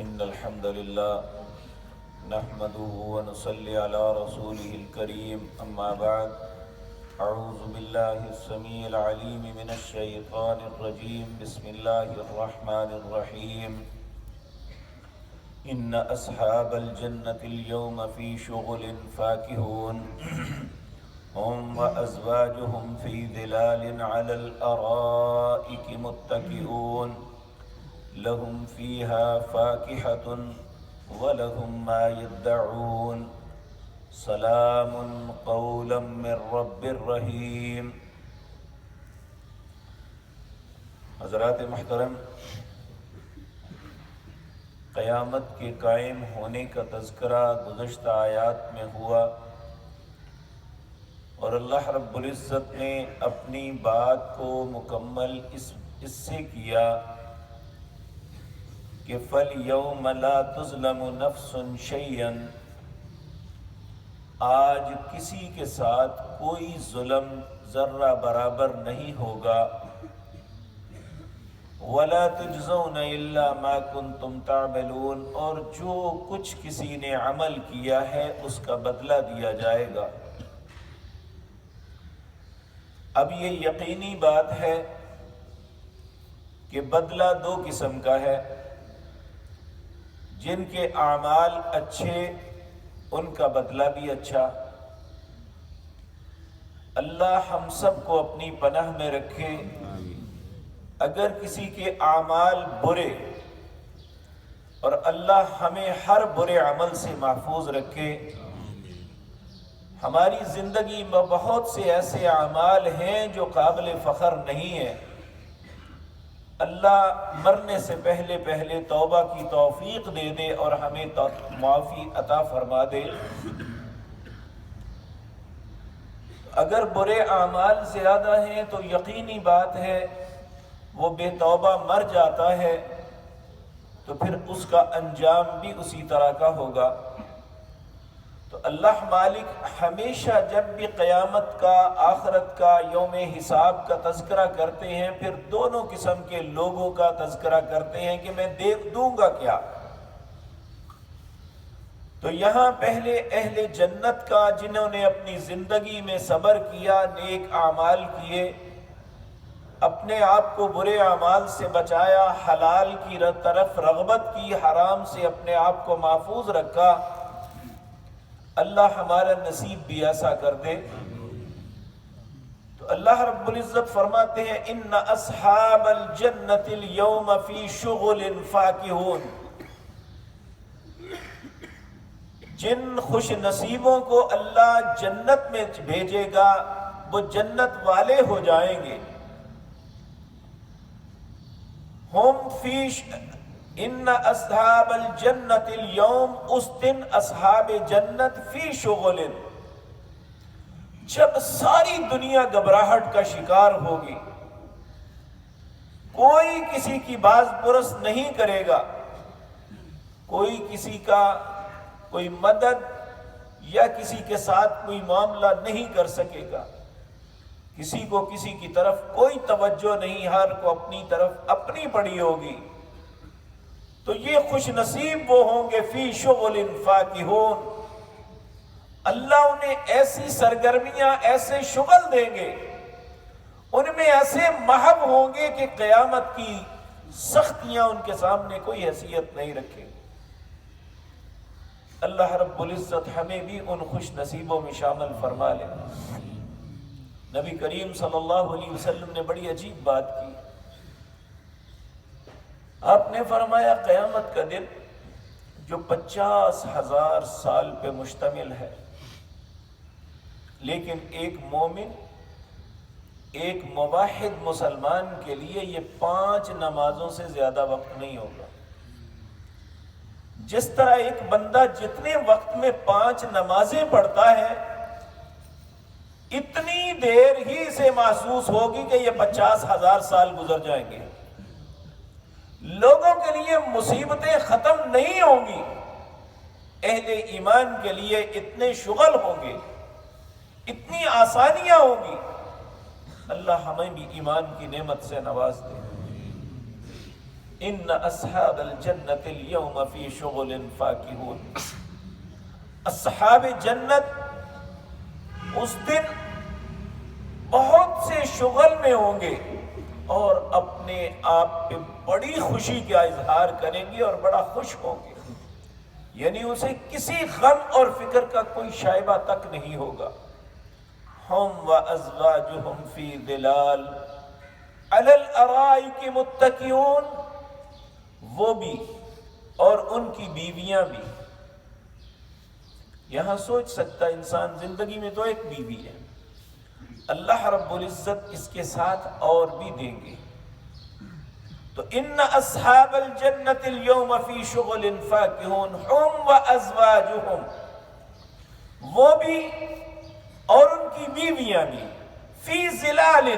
إن الحمد لله نحمده ونصلي على رسوله الكريم أما بعد أعوذ بالله السميع العليم من الشيطان الرجيم بسم الله الرحمن الرحيم إن أصحاب الجنة اليوم في شغل فاكهون هم وأزواجهم في ظلال على الأرائك متكئون لهم فيها فاكهة ولهم ما يدعون سلام قولا من رب رحیم۔ حضرات محترم، قیامت کے قائم ہونے کا تذکرہ گزشتہ آیات میں ہوا، اور اللہ رب العزت نے اپنی بات کو مکمل اس سے کیا کہ فَالْيَوْمَ لَا تُظْلَمُ نَفْسٌ شَيْئًا، آج کسی کے ساتھ کوئی ظلم ذرہ برابر نہیں ہوگا، وَلَا تُجْزَوْنَ إِلَّا مَا كُنْتُمْ تَعْمَلُونَ، اور جو کچھ کسی نے عمل کیا ہے اس کا بدلہ دیا جائے گا۔ اب یہ یقینی بات ہے کہ بدلہ دو قسم کا ہے، جن کے اعمال اچھے ان کا بدلہ بھی اچھا۔ اللہ ہم سب کو اپنی پناہ میں رکھے۔ اگر کسی کے اعمال برے، اور اللہ ہمیں ہر برے عمل سے محفوظ رکھے۔ ہماری زندگی میں بہت سے ایسے اعمال ہیں جو قابل فخر نہیں ہیں، اللہ مرنے سے پہلے توبہ کی توفیق دے دے اور ہمیں معافی عطا فرما دے۔ اگر برے اعمال زیادہ ہیں تو یقینی بات ہے وہ بے توبہ مر جاتا ہے تو پھر اس کا انجام بھی اسی طرح کا ہوگا۔ تو اللہ مالک ہمیشہ جب بھی قیامت کا، آخرت کا، یوم حساب کا تذکرہ کرتے ہیں، پھر دونوں قسم کے لوگوں کا تذکرہ کرتے ہیں کہ میں دوں گا کیا۔ تو یہاں پہلے اہل جنت کا، جنہوں نے اپنی زندگی میں صبر کیا، نیک اعمال کیے، اپنے آپ کو برے اعمال سے بچایا، حلال کی طرف رغبت کی، حرام سے اپنے آپ کو محفوظ رکھا، اللہ ہمارا نصیب بھی ایسا کر دے۔ تو اللہ رب العزت فرماتے ہیں ان اصحاب الجنت اليوم فی شغل فاکہون، جن خوش نصیبوں کو اللہ جنت میں بھیجے گا وہ جنت والے ہو جائیں گے۔ ہم فی ان اصحاب الجنت اليوم، اس دن اصحاب جنت فی شغل، جب ساری دنیا گھبراہٹ کا شکار ہوگی، کوئی کسی کی باز پرس نہیں کرے گا، کوئی کسی کا کوئی مدد یا کسی کے ساتھ کوئی معاملہ نہیں کر سکے گا، کسی کو کسی کی طرف کوئی توجہ نہیں، ہر کو اپنی طرف اپنی پڑی ہوگی۔ تو یہ خوش نصیب وہ ہوں گے فی شغل فاکہون، اللہ انہیں ایسی سرگرمیاں، ایسے شغل دیں گے، ان میں ایسے محب ہوں گے کہ قیامت کی سختیاں ان کے سامنے کوئی حیثیت نہیں رکھے۔ اللہ رب العزت ہمیں بھی ان خوش نصیبوں میں شامل فرما لے۔ نبی کریم صلی اللہ علیہ وسلم نے بڑی عجیب بات کی۔ آپ نے فرمایا قیامت کا دن جو 50,000 سال پہ مشتمل ہے، لیکن ایک مومن، ایک موحد مسلمان کے لیے یہ 5 نمازوں سے زیادہ وقت نہیں ہوگا۔ جس طرح ایک بندہ جتنے وقت میں 5 نمازیں پڑھتا ہے، اتنی دیر ہی سے محسوس ہوگی کہ یہ 50,000 سال گزر جائیں گے۔ لوگوں کے لیے مصیبتیں ختم نہیں ہوں گی، اہل ایمان کے لیے اتنے شغل ہوں گے، اتنی آسانیاں ہوں گی۔ اللہ ہمیں بھی ایمان کی نعمت سے نواز دے۔ ان اصحاب الجنت اليوم فی شغل فاکہون، اصحاب جنت اس دن بہت سے شغل میں ہوں گے اور اپنے آپ پہ بڑی خوشی کا اظہار کریں گے اور بڑا خوش ہوں گے، یعنی اسے کسی غم اور فکر کا کوئی شائبہ تک نہیں ہوگا۔ ہم وازواجہم فی ظلال علی الارائک متکئون، وہ بھی اور ان کی بیویاں بھی۔ یہاں سوچ سکتا انسان زندگی میں تو ایک بیوی ہے، اللہ رب العزت اس کے ساتھ اور بھی دیں گے، تو ان اصحاب الجنت اليوم فی شغل فاکہون ہم وازواجہم، وہ بھی اور ان کی بیویاں بھی، فی ظلال،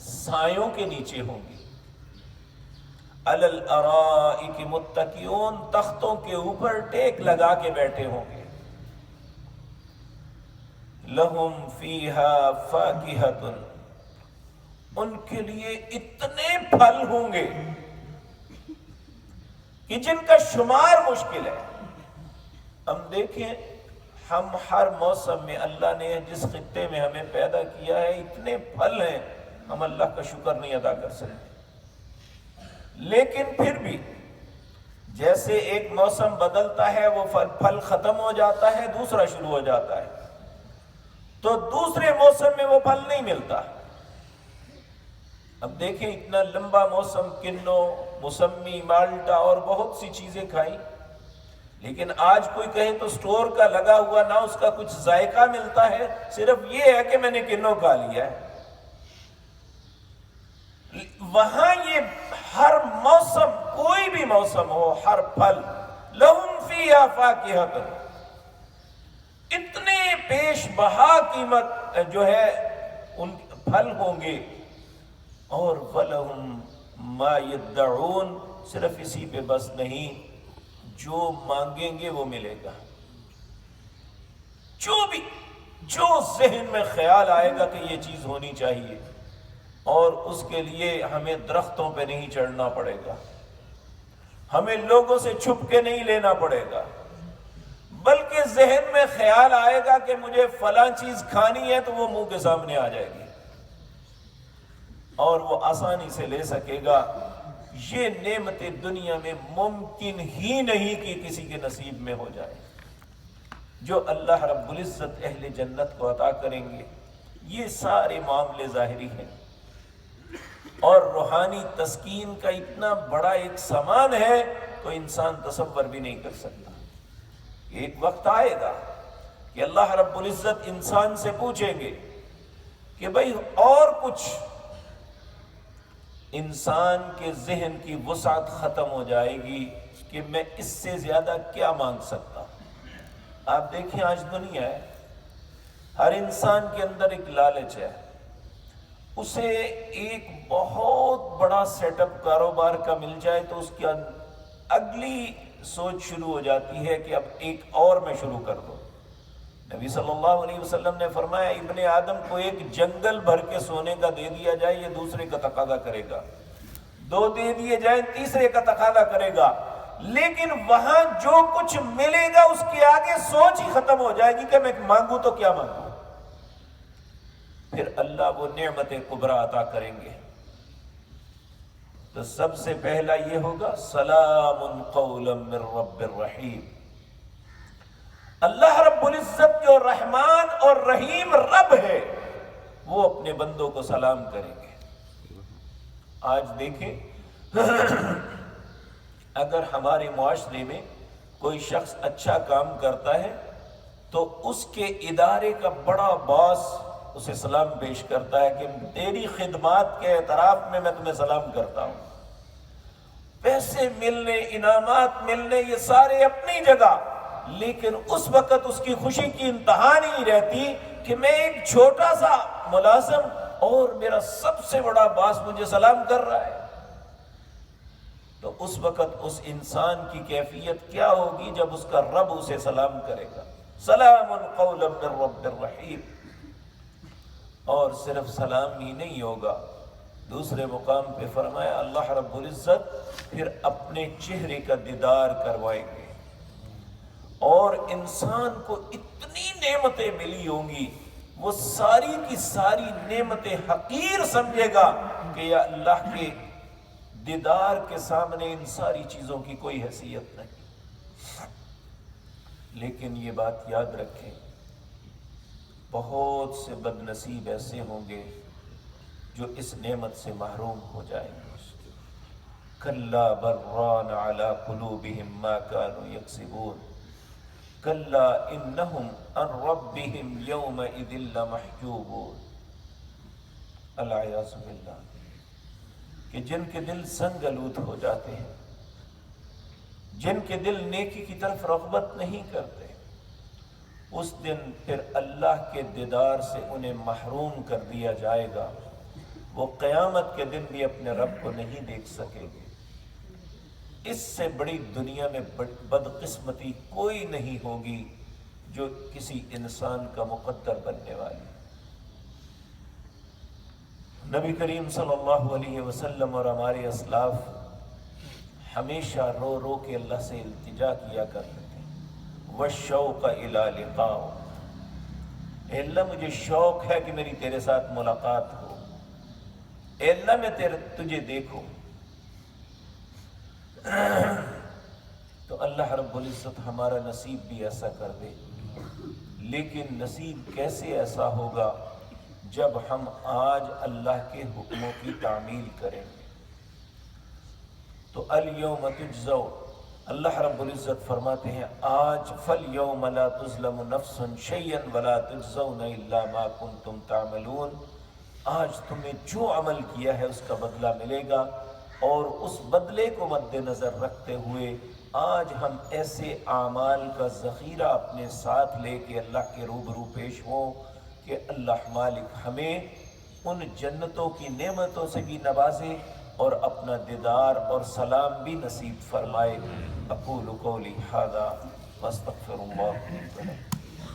سایوں کے نیچے ہوں گی، علی الارائک متکئون، تختوں کے اوپر ٹیک لگا کے بیٹھے ہوں گے، لہم فیہا فاکہۃ، ان کے لیے اتنے پھل ہوں گے کہ جن کا شمار مشکل ہے۔ ہم دیکھیں، ہم ہر موسم میں اللہ نے جس خطے میں ہمیں پیدا کیا ہے اتنے پھل ہیں، ہم اللہ کا شکر نہیں ادا کر سکتے، لیکن پھر بھی جیسے ایک موسم بدلتا ہے وہ پھل ختم ہو جاتا ہے، دوسرا شروع ہو جاتا ہے، تو دوسرے موسم میں وہ پھل نہیں ملتا۔ اب دیکھیں اتنا لمبا موسم، کنو، موسمی، مالٹا اور بہت سی چیزیں کھائیں، لیکن آج کوئی کہے تو سٹور کا لگا ہوا نہ اس کا کچھ ذائقہ ملتا ہے، صرف یہ ہے کہ میں نے کنو کھا لیا ہے۔ وہاں یہ ہر موسم، کوئی بھی موسم ہو، ہر پھل، لہم فیہا فاکہۃ، اتنے پیش بہا قیمت جو ہے ان پھل ہوں گے، اور وَلَهُمْ مَا يَدَّعُونَ، صرف اسی پہ بس نہیں، جو مانگیں گے وہ ملے گا، جو ذہن میں خیال آئے گا کہ یہ چیز ہونی چاہیے، اور اس کے لیے ہمیں درختوں پہ نہیں چڑھنا پڑے گا، ہمیں لوگوں سے چھپ کے نہیں لینا پڑے گا، بلکہ ذہن میں خیال آئے گا کہ مجھے فلاں چیز کھانی ہے تو وہ منہ کے سامنے آ جائے گی اور وہ آسانی سے لے سکے گا۔ یہ نعمت دنیا میں ممکن ہی نہیں کہ کسی کے نصیب میں ہو جائے، جو اللہ رب العزت اہل جنت کو عطا کریں گے۔ یہ سارے معاملے ظاہری ہیں، اور روحانی تسکین کا اتنا بڑا ایک سامان ہے تو انسان تصور بھی نہیں کر سکتا۔ ایک وقت آئے گا کہ اللہ رب العزت انسان سے پوچھیں گے کہ بھئی اور کچھ، انسان کے ذہن کی وسعت ختم ہو جائے گی کہ میں اس سے زیادہ کیا مانگ سکتا ہوں۔ آپ دیکھیں آج دنیا ہے، ہر انسان کے اندر ایک لالچ ہے، اسے ایک بہت بڑا سیٹ اپ کاروبار کا مل جائے تو اس کی اگلی سوچ شروع ہو جاتی ہے کہ اب ایک اور میں شروع کر دوں۔ نبی صلی اللہ علیہ وسلم نے فرمایا ابن آدم کو ایک جنگل بھر کے سونے کا دے دیا جائے، یہ دوسرے کا تقاضا کرے گا، دو دے دیے جائیں تیسرے کا تقاضا کرے گا، لیکن وہاں جو کچھ ملے گا اس کے آگے سوچ ہی ختم ہو جائے گی کہ میں مانگوں تو کیا مانگوں۔ پھر اللہ وہ نعمت کبریٰ عطا کریں گے، تو سب سے پہلا یہ ہوگا سلام قولا من رب الرحیم، اللہ رب العزت جو رحمان اور رحیم رب ہے وہ اپنے بندوں کو سلام کریں گے۔ آج دیکھیں اگر ہمارے معاشرے میں کوئی شخص اچھا کام کرتا ہے تو اس کے ادارے کا بڑا باس اسے سلام پیش کرتا ہے کہ تیری خدمات کے اعتراف میں تمہیں سلام کرتا ہوں۔ پیسے ملنے، انعامات ملنے، یہ سارے اپنی جگہ، لیکن اس وقت اس کی خوشی کی انتہا نہیں رہتی کہ میں ایک چھوٹا سا ملازم اور میرا سب سے بڑا باس مجھے سلام کر رہا ہے۔ تو اس وقت اس انسان کی کیفیت کیا ہوگی جب اس کا رب اسے سلام کرے گا، سلام قولا من رب الرحیم۔ اور صرف سلام ہی نہیں ہوگا، دوسرے مقام پہ فرمایا اللہ رب العزت پھر اپنے چہرے کا دیدار کروائیں گے، اور انسان کو اتنی نعمتیں ملی ہوں گی وہ ساری کی ساری نعمتیں حقیر سمجھے گا کہ یا اللہ کے دیدار کے سامنے ان ساری چیزوں کی کوئی حیثیت نہیں۔ لیکن یہ بات یاد رکھیں، بہت سے بد نصیب ایسے ہوں گے جو اس نعمت سے محروم ہو جائیں گے۔ کلا بل ران علی قلوبہم ما کانوا یکسبون کلا انہم عن ربہم یومئذ لمحجوبون۔ العیاذ باللہ، کہ جن کے دل سنگ آلود ہو جاتے ہیں، جن کے دل نیکی کی طرف رغبت نہیں کرتے، اس دن پھر اللہ کے دیدار سے انہیں محروم کر دیا جائے گا۔ وہ قیامت کے دن بھی اپنے رب کو نہیں دیکھ سکیں گے۔ اس سے بڑی دنیا میں بدقسمتی کوئی نہیں ہوگی جو کسی انسان کا مقدر بننے والی۔ نبی کریم صلی اللہ علیہ وسلم اور ہمارے اسلاف ہمیشہ رو رو کے اللہ سے التجا کیا کرتے تھے، وَالشَّوْقَ إِلَىٰ لِقَاءُ، اے اللہ مجھے شوق ہے کہ میری تیرے ساتھ ملاقات ہو، اے اللہ میں تجھے دیکھوں۔ تو اللہ رب العزت ہمارا نصیب بھی ایسا کر دے، لیکن نصیب کیسے ایسا ہوگا جب ہم آج اللہ کے حکموں کی تعمیل کریں گے۔ تو الیوم تجزو، اللہ رب العزت فرماتے ہیں آج فالیوم لا تظلم نفس شیئا ولا تجزون الا ما کنتم تعملون، آج تمہیں جو عمل کیا ہے اس کا بدلہ ملے گا، اور اس بدلے کو مد نظر رکھتے ہوئے آج ہم ایسے اعمال کا ذخیرہ اپنے ساتھ لے کے اللہ کے روبرو پیش ہوں کہ اللہ مالک ہمیں ان جنتوں کی نعمتوں سے بھی نوازے اور اپنا دیدار اور سلام بھی نصیب فرمائے۔ اقول قولی ھذا واستغفر اللہ۔